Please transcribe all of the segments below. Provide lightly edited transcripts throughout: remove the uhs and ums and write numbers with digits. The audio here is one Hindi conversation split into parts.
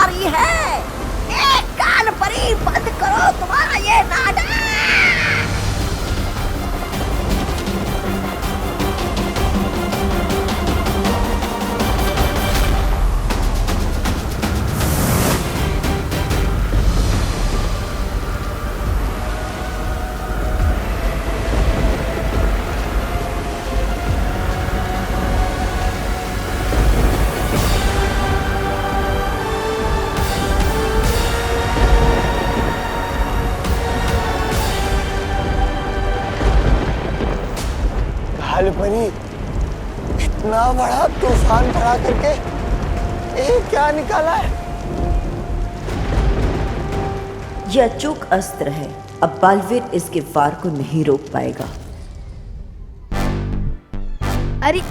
आ रही है। एक कान परी, बंद करो तुम्हारा ये नाटक। परी, इतना बड़ा तूफान खड़ा करके ये क्या निकाला है? यह अचूक अस्त्र है। अब बालवीर इसके वार को नहीं रोक पाएगा। अरे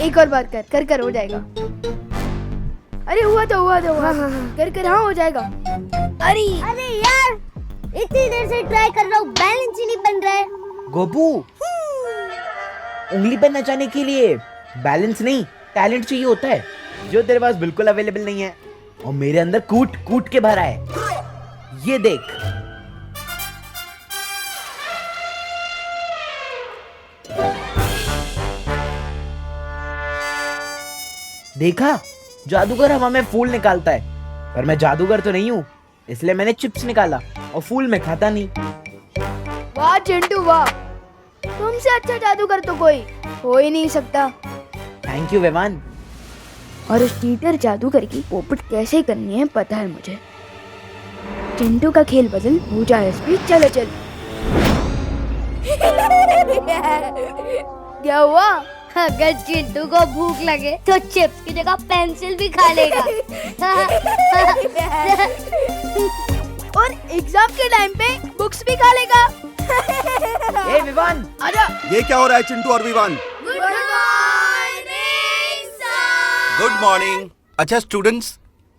एक और बार कर कर हो जाएगा। अरे हुआ तो हाँ, कर हाँ हो जाएगा। अरे यार, इतनी देर से ट्राई कर रहा हूँ, बैलेंस ही नहीं बन रहा है। गोपू, उंगली पर नचाने के लिए बैलेंस नहीं, टैलेंट चाहिए होता है, जो तेरे पास बिल्कुल अवेलेबल नहीं है। और मेरे अंदर कूट कूट के भरा है। ये देख। देखा, जादूगर हवा में फूल निकालता है, पर मैं जादूगर तो नहीं हूँ, इसलिए मैंने चिप्स निकाला और फूल में खाता नहीं। वाह चिंटू वाह, तुमसे अच्छा जादूगर तो कोई हो ही नहीं सकता। Thank you Vivaan. और उस चीटर जादूगर की पोपट कैसे करनी है पता है मुझे। चिंटू का खेल बदल, पूजा स्पीड, चलो चल। क्या हुआ? अगर चिंटू को भूख लगे तो चिप्स की जगह पेंसिल भी खा लेगा। और एग्जाम के टाइम पे बुक्स भी खा लेगा। ए विवान, आजा। ये क्या हो रहा है चिंटू और Vivaan? Good morning sir. Good morning. अच्छा स्टूडेंट्स,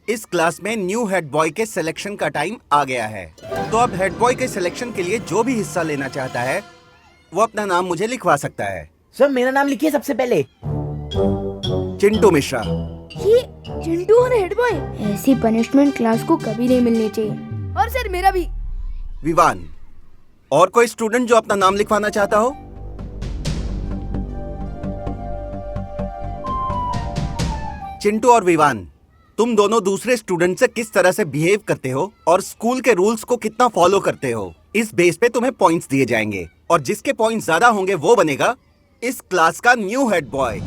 इस क्लास में न्यू हेड बॉय के सिलेक्शन का टाइम आ गया है। तो अब हेड बॉय के सिलेक्शन के लिए जो भी हिस्सा लेना चाहता है वो अपना नाम मुझे लिखवा सकता है। सर मेरा नाम लिखिए सबसे पहले। चिंटू मिश्रा। ये चिंटू और हेड बॉय, ऐसी पनिशमेंट क्लास को कभी नहीं मिलनी चाहिए। और सर मेरा भी। विवान। और कोई स्टूडेंट जो अपना नाम लिखवाना चाहता हो? चिंटू और विवान, तुम दोनों दूसरे स्टूडेंट से किस तरह से बिहेव करते हो और स्कूल के रूल्स को कितना फॉलो करते हो, इस बेस पे तुम्हें पॉइंट्स दिए जाएंगे। और जिसके पॉइंट्स ज्यादा होंगे वो बनेगा इस क्लास का न्यू हेड बॉय।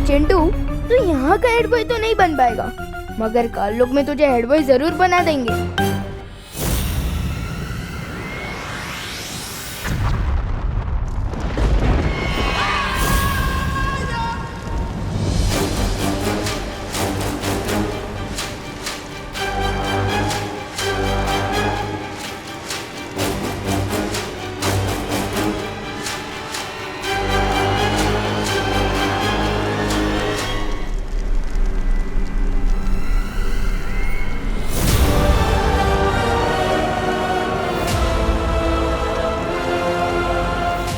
चिंटू, तू यहाँ का हेड बॉय तो नहीं बन पाएगा, मगर कल लोग में तुझे हेड बॉय जरूर बना देंगे।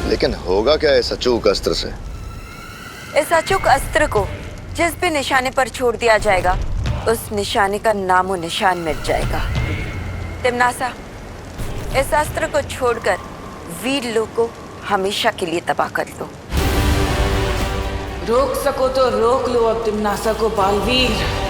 लेकिन होगा क्या इस अचूक अस्त्र से? इस अचूक अस्त्र को जिस भी निशाने पर छोड़ दिया जाएगा, उस निशाने का नामो निशान मिट जाएगा। तिम्नासा, इस अस्त्र को छोड़कर वीर लोग को हमेशा के लिए तबाह कर दो। रोक सको तो रोक लो अब तिम्नासा को बालवीर।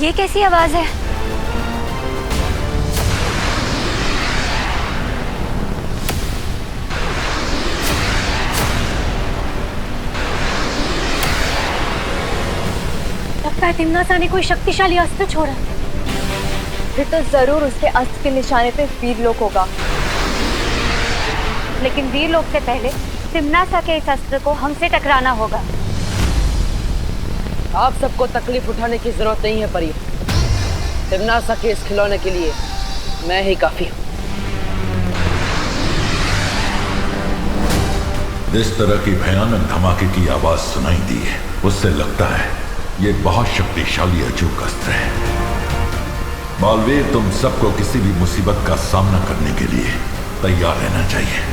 ये कैसी आवाज है? लगता है तिम्नासा ने कोई शक्तिशाली अस्त्र छोड़ा। फिर तो जरूर उसके अस्त्र के निशाने पे वीर लोक होगा। लेकिन वीर लोक से पहले तिम्नासा के इस अस्त्र को हमसे टकराना होगा। आप सबको तकलीफ उठाने की जरूरत नहीं है परी। तिम्नासा के इस खिलौने के लिए मैं ही काफी हूँ। इस तरह की भयानक धमाके की आवाज सुनाई दी है, उससे लगता है ये बहुत शक्तिशाली अचूक अस्त्र है। बालवीर, तुम सबको किसी भी मुसीबत का सामना करने के लिए तैयार रहना चाहिए।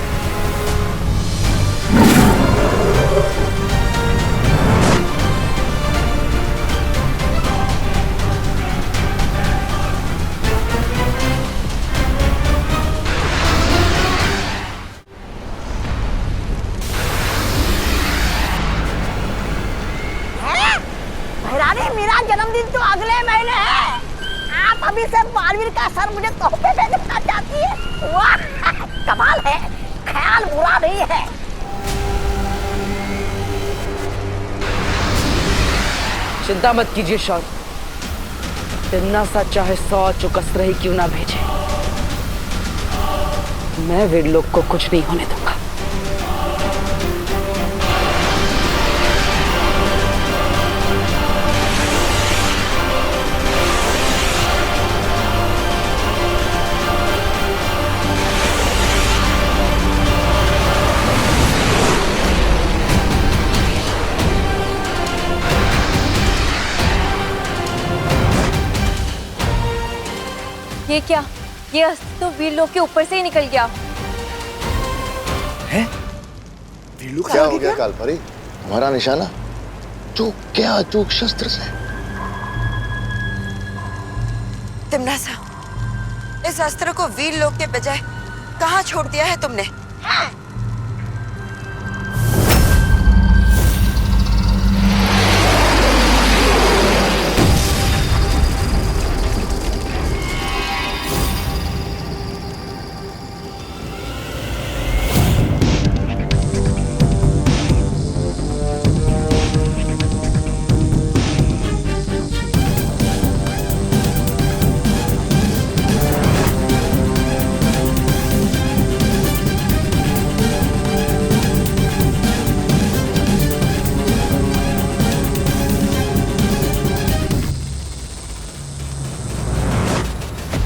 भैरानी, मेरा जन्मदिन तो अगले महीने है। आप अभी से बालवीर का सर मुझे तोहफे में देना चाहती है? वाह, कमाल है, ख्याल बुरा नहीं है। चिंता मत कीजिए शौर्य, तिम्नासा चाहे 100 अचूक अस्त्र ही क्यों ना भेजे, मैं वीर लोक को कुछ नहीं होने दूंगा। ये क्या? ये अस्त्र तो वीर लोक के ऊपर से ही निकल गया। है? क्या हो गया कालपरी? हमारा निशाना चूक क्या अचूक शस्त्र से? तिम्नासा, इस अस्त्र को वीर लोक के बजाय कहाँ छोड़ दिया है तुमने?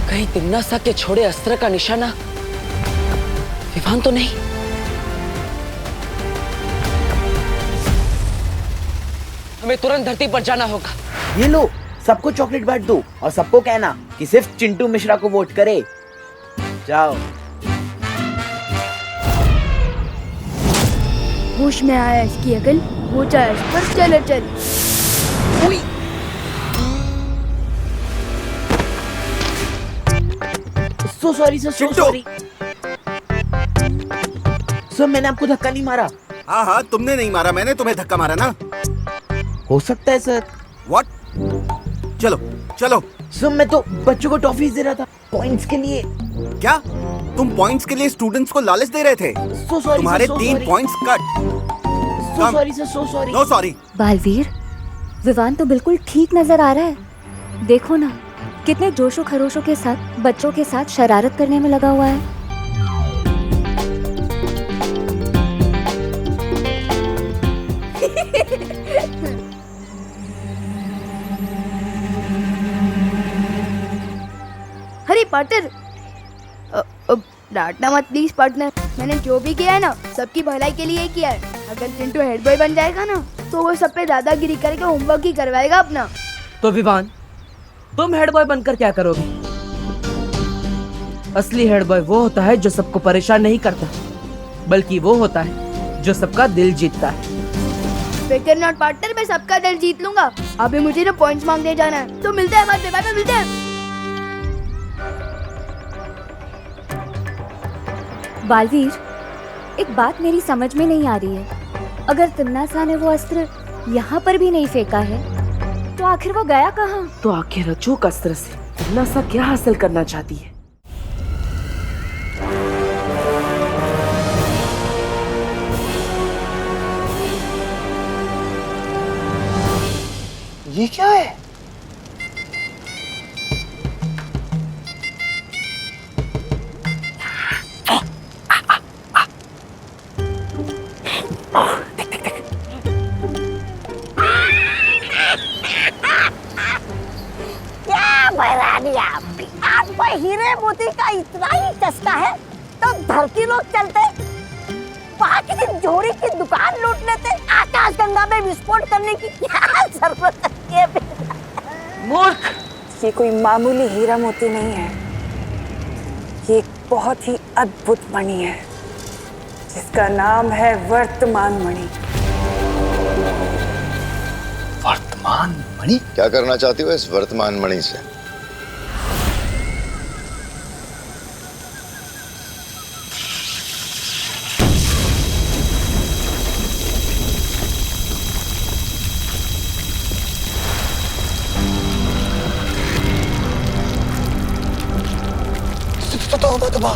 कहीं तिम्नासा के छोड़े अस्त्र का निशाना विवान तो नहीं? हमें तुरंत धरती पर जाना होगा। ये लो, सबको चॉकलेट बांट दो और सबको कहना कि सिर्फ चिंटू मिश्रा को वोट करे। जाओ। होश में आया इसकी अकल, वो चाहे इस पर चले चल। सो sorry sir, so sorry sir, मैंने आपको धक्का नहीं मारा। हाँ हाँ, तुमने नहीं मारा, मैंने तुम्हें धक्का मारा ना। हो सकता है सर। व्हाट? चलो चलो। सर मैं तो बच्चों को टॉफीज दे रहा था पॉइंट्स के लिए। क्या तुम पॉइंट्स के लिए स्टूडेंट्स को लालच दे रहे थे? सो सॉरी, तुम्हारे so 3 sorry. Points cut. So sorry sir, so sorry. No sorry. Baalveer, Vivaan तो बिल्कुल ठीक नजर आ रहा है। देखो ना, कितने जोशो खरोशों के साथ बच्चों के साथ शरारत करने में लगा हुआ है। अरे पार्टनर, डांटना मत प्लीज पार्टनर। मैंने जो भी किया है ना, सबकी भलाई के लिए ही किया है। अगर चिंटू हेड बॉय बन जाएगा ना, तो वो सब पे दादागिरी करके होमवर्क ही करवाएगा अपना। तो विवान, तुम हेड बॉय बनकर क्या करोगे? असली हेड बॉय वो होता है जो सबको परेशान नहीं करता, बल्कि वो होता है जो सबका दिल जीतता है। फिकर नॉट पार्टनर, मैं सबका दिल जीत लूंगा। अभी मुझे ना पॉइंट्स मांगने जाना है, तो मिलते हैं बाद में, बाद में मिलते हैं। बालवीर, एक बात मेरी समझ में नहीं आ रही है। अगर तिम्नासा ने वो अस्त्र यहाँ पर भी नहीं फेंका है, तो आखिर वो गया कहाँ? तो आखिर अचूक अस्त्र से तिम्नासा क्या हासिल करना चाहती है? ये क्या है? बहरानिया, आपको हीरे मोती का इतना ही चस्का है तो धरती लोग चलते, वहाँ किसी जोड़ी की दुकान लूट लेते, आकाश गंगा में विस्फोट करने की क्या जरूरत है? मूर्ख! ये कोई मामूली हीरा मोती नहीं है, ये एक बहुत ही अद्भुत मणि है जिसका नाम है वर्तमान मणि। वर्तमान मणि? क्या करना चाहती हो इस वर्तमान मणि से? तौबा।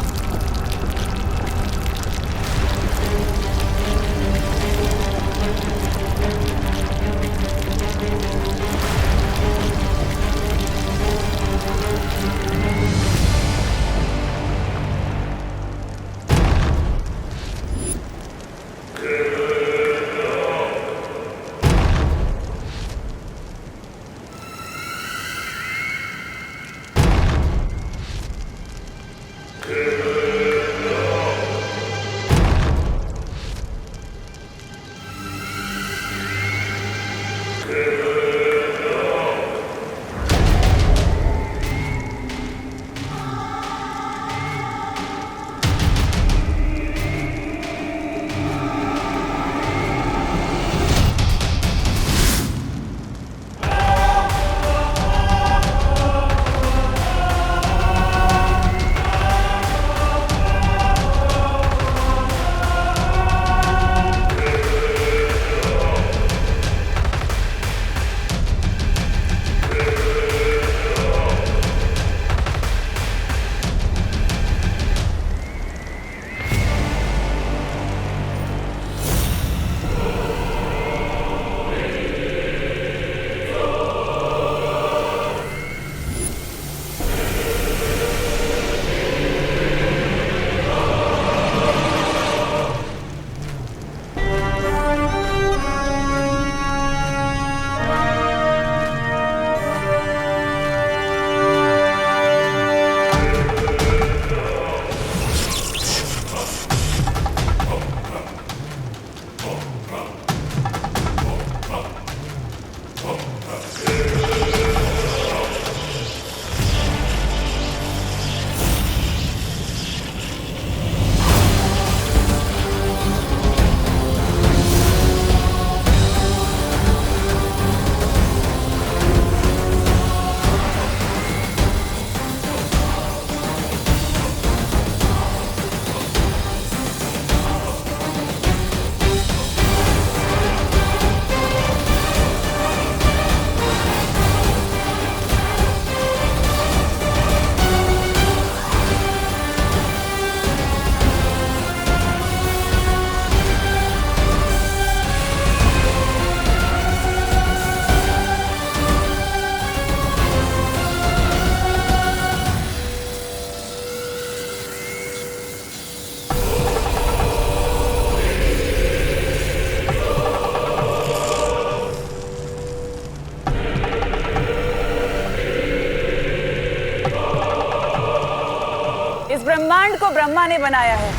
ब्रह्मांड को ब्रह्मा ने बनाया है,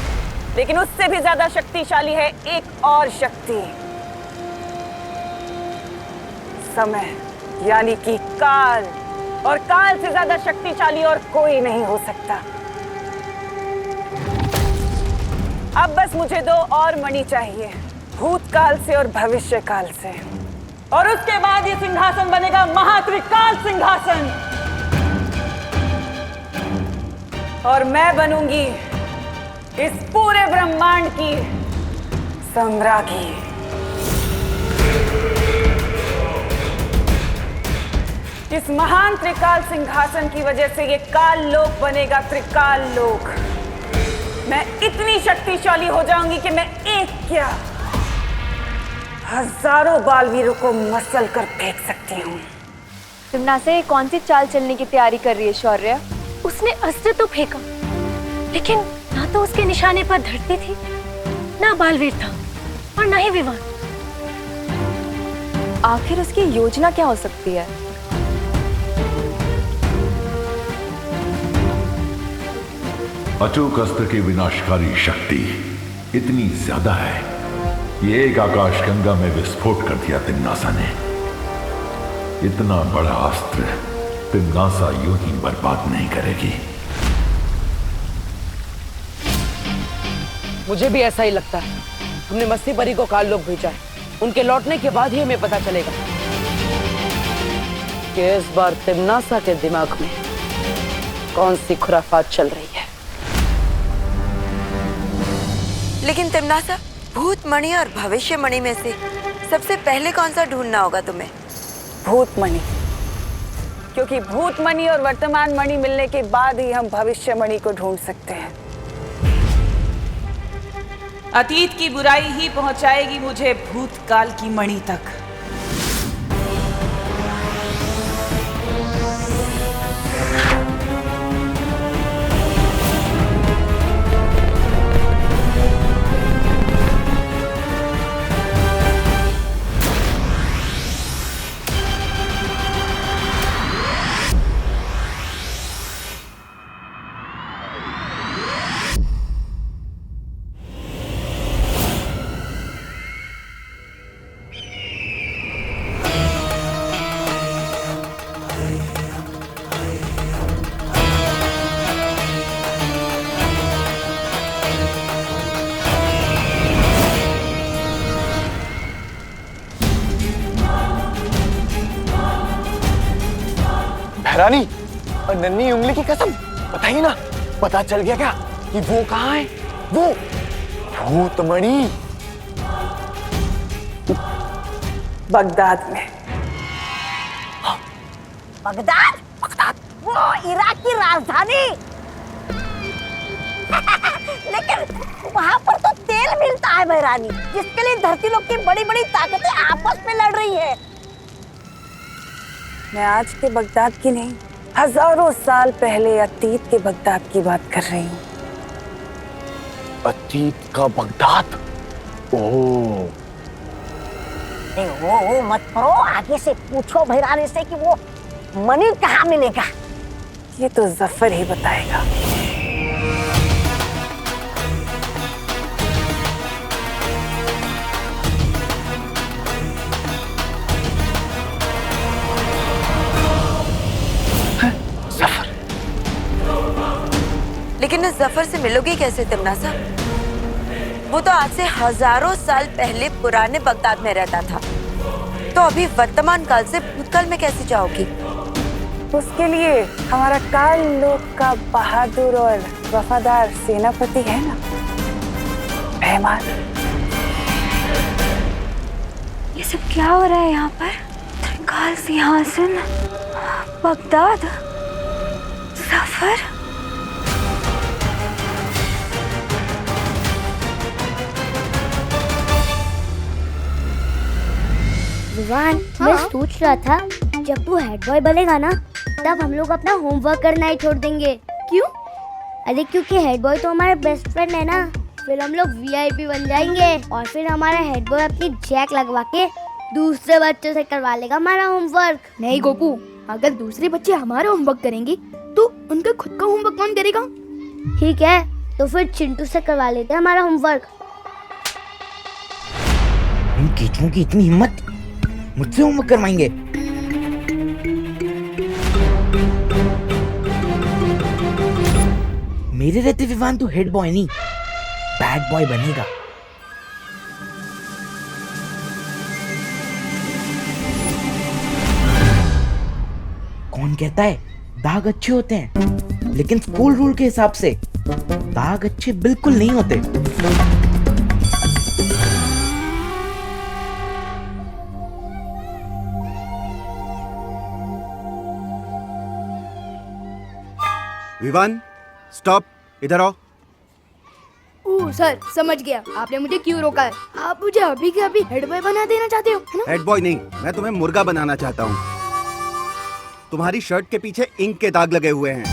लेकिन उससे भी ज्यादा शक्तिशाली है एक और शक्ति, समय, यानी कि काल। और काल से ज्यादा शक्तिशाली और कोई नहीं हो सकता। अब बस मुझे 2 और मणि चाहिए, भूतकाल से और भविष्य काल से, और उसके बाद ये सिंहासन बनेगा महात्रिकाल सिंहासन, और मैं बनूंगी इस पूरे ब्रह्मांड की सम्राज्ञी। इस महान त्रिकाल सिंहासन की वजह से ये काल लोक बनेगा त्रिकाल लोक। मैं इतनी शक्तिशाली हो जाऊंगी कि मैं एक क्या हजारों बालवीरों को मसल कर फेंक सकती हूँ। तिम्नासा ये कौन सी चाल चलने की तैयारी कर रही है शौर्य? उसने अस्त्र तो फेंका, लेकिन ना तो उसके निशाने पर धरती थी, ना बालवीर था, और ना ही विवान। आखिर उसकी योजना क्या हो सकती है? अचूक अस्त्र की विनाशकारी शक्ति इतनी ज्यादा है, ये एक आकाशगंगा में विस्फोट कर दिया तिम्नासा ने। इतना बड़ा अस्त्र तिम्नासा यूं ही बर्बाद नहीं करेगी। मुझे भी ऐसा ही लगता है। हमने मस्ती परी को काल लोक भेजा है। उनके लौटने के बाद ही हमें पता चलेगा कि इस बार तिम्नासा के दिमाग में कौन सी खुराफात चल रही है। लेकिन तिम्नासा, भूत मणि और भविष्य मणि में से सबसे पहले कौन सा ढूंढना होगा तुम्हें? भूत मणि, क्योंकि भूत मणि और वर्तमान मणि मिलने के बाद ही हम भविष्य मणि को ढूंढ सकते हैं। अतीत की बुराई ही पहुंचाएगी मुझे भूतकाल की मणि तक। रानी और नन्ही उंगली की कसम, बताइए ना, पता चल गया क्या कि वो कहाँ है? वो भूतमणि बगदाद में। बगदाद? वो इराक की राजधानी। लेकिन वहाँ पर तो तेल मिलता है बहरानी, जिसके लिए धरती लोक की बड़ी बड़ी ताकतें आपस में लड़ रही है। मैं आज के बगदाद की नहीं, हजारों साल पहले अतीत के बगदाद की बात कर रही हूँ। अतीत का बगदाद? ओह, वो मत करो, आगे से पूछो भैरानी से कि वो मणि कहाँ मिलेगा। ये तो जफर ही बताएगा। लेकिन इस जफर से मिलोगी कैसे तिम्नासा? वो तो आज से हजारों साल पहले पुराने बगदाद में रहता था, तो अभी वर्तमान काल से भूतकाल में कैसे जाओगी? उसके लिए हमारा काल लोक का बहादुर और वफादार सेनापति है ना, मेहमान। ये सब क्या हो रहा है यहाँ पर? त्रिकाल सिंहासन, बगदाद, सफर। विवान, मैं सोच रहा था जब तू हेड बॉय बनेगा ना, तब हम लोग अपना होमवर्क करना ही छोड़ देंगे। क्यों? अरे क्योंकि हेड बॉय तो हमारे बेस्ट फ्रेंड है ना, फिर हम लोग वीआईपी बन जाएंगे और फिर हमारा हेड बॉय अपनी जैक लगवा के दूसरे बच्चों से करवा लेगा हमारा होमवर्क। नहीं गोपू, अगर दूसरे बच्चे हमारा होमवर्क करेंगे तो उनका खुद का होमवर्क कौन करेगा? ठीक है, तो फिर चिंटू से करवा लेते हैं हमारा होमवर्क। इन कीचुओं की इतनी हिम्मत, मुझसे होमवर्क करवाएंगे? मेरे रहते विवान तो हेड बॉय नहीं, बैड बॉय बनेगा। कौन कहता है दाग अच्छे होते हैं? लेकिन स्कूल रूल के हिसाब से दाग अच्छे बिल्कुल नहीं होते। विवान, स्टॉप, इधर आओ। ओह सर, समझ गया आपने मुझे क्यों रोका है। आप मुझे अभी के अभी हेड बॉय बना देना चाहते हो, है ना? हेड बॉय नहीं, मैं तुम्हें मुर्गा बनाना चाहता हूँ। तुम्हारी शर्ट के पीछे इंक के दाग लगे हुए हैं।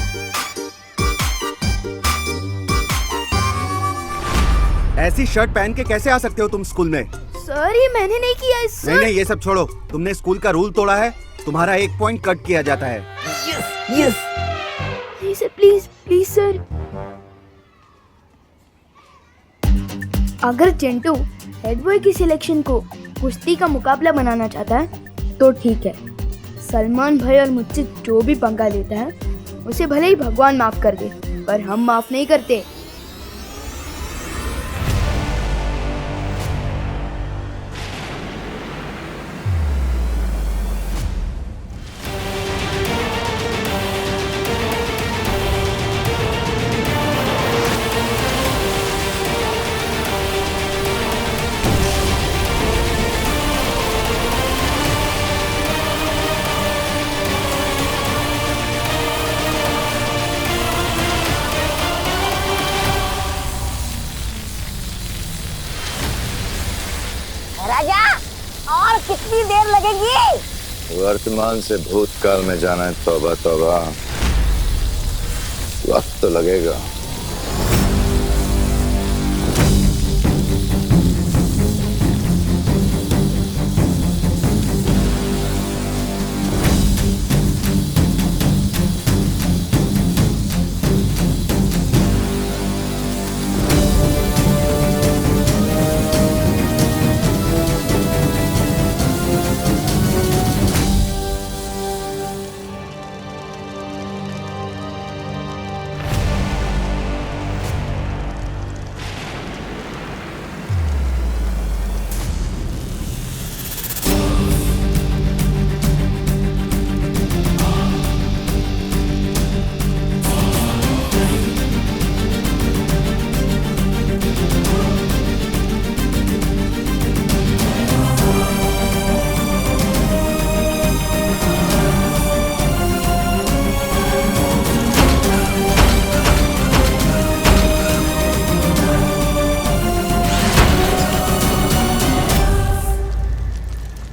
ऐसी शर्ट पहन के कैसे आ सकते हो तुम स्कूल में? सर, ये मैंने नहीं किया है सर। नहीं, ये सब छोड़ो। तुमने स्कूल का रूल तोड़ा है, तुम्हारा 1 पॉइंट कट किया जाता है। Yes, yes. Please sir, please please sir. अगर चिंटू हेड बॉय की सिलेक्शन को कुश्ती का मुकाबला बनाना चाहता है तो ठीक है। सलमान भाई और मुझसे जो भी पंगा लेता है उसे भले ही भगवान माफ कर दे, पर हम माफ नहीं करते। राजा, और कितनी देर लगेगी? वर्तमान से भूतकाल में जाना है, तौबा तौबा, वक्त तो लगेगा।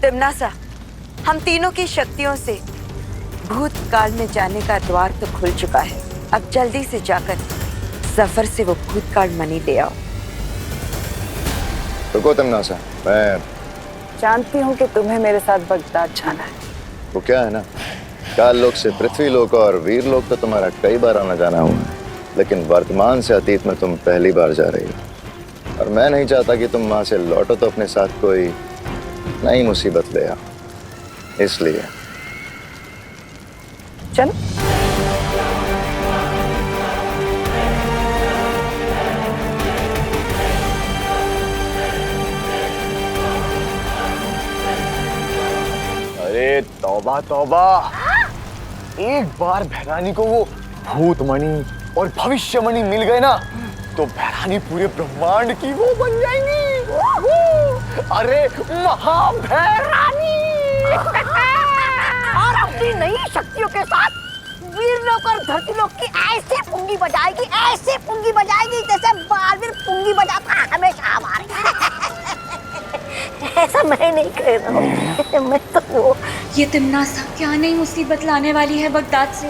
तिम्नासा, हम तीनों की शक्तियों से भूतकाल में जाने का द्वार तो खुल चुका है। अब जल्दी से जाकर जफर से वो भूतकाल मणि ले आओ। रुको तिम्नासा, मैं जानती हूँ कि तुम्हें मेरे साथ बगदाद जाना है। वो क्या है ना, काल लोक से पृथ्वी लोक और वीर लोक तो तुम्हारा कई बार आना जाना हुआ है, लेकिन वर्तमान से अतीत में तुम पहली बार जा रही हो। और मैं नहीं चाहता कि तुम वहां से लौटो तो अपने साथ कोई नई मुसीबत ले आओ, इसलिए चल। अरे तौबा तौबा, एक बार भैरानी को वो भूतमणि और भविष्यमणि मिल गए ना तो भैरानी पूरे ब्रह्मांड की वो बन जाएंगी। अरे महाभैरानी। और अपनी नई शक्तियों के साथ वीरलोक और धरतीलोक की ऐसे पुंगी बजाएगी, ऐसे पुंगी बजाएगी जैसे बालवीर पुंगी बजाता है हमेशा हमारे। ऐसा मैं नहीं कह रहा हूँ, मैं तो वो। ये तिम्नासा क्या नई मुसीबत लाने वाली है बगदाद से।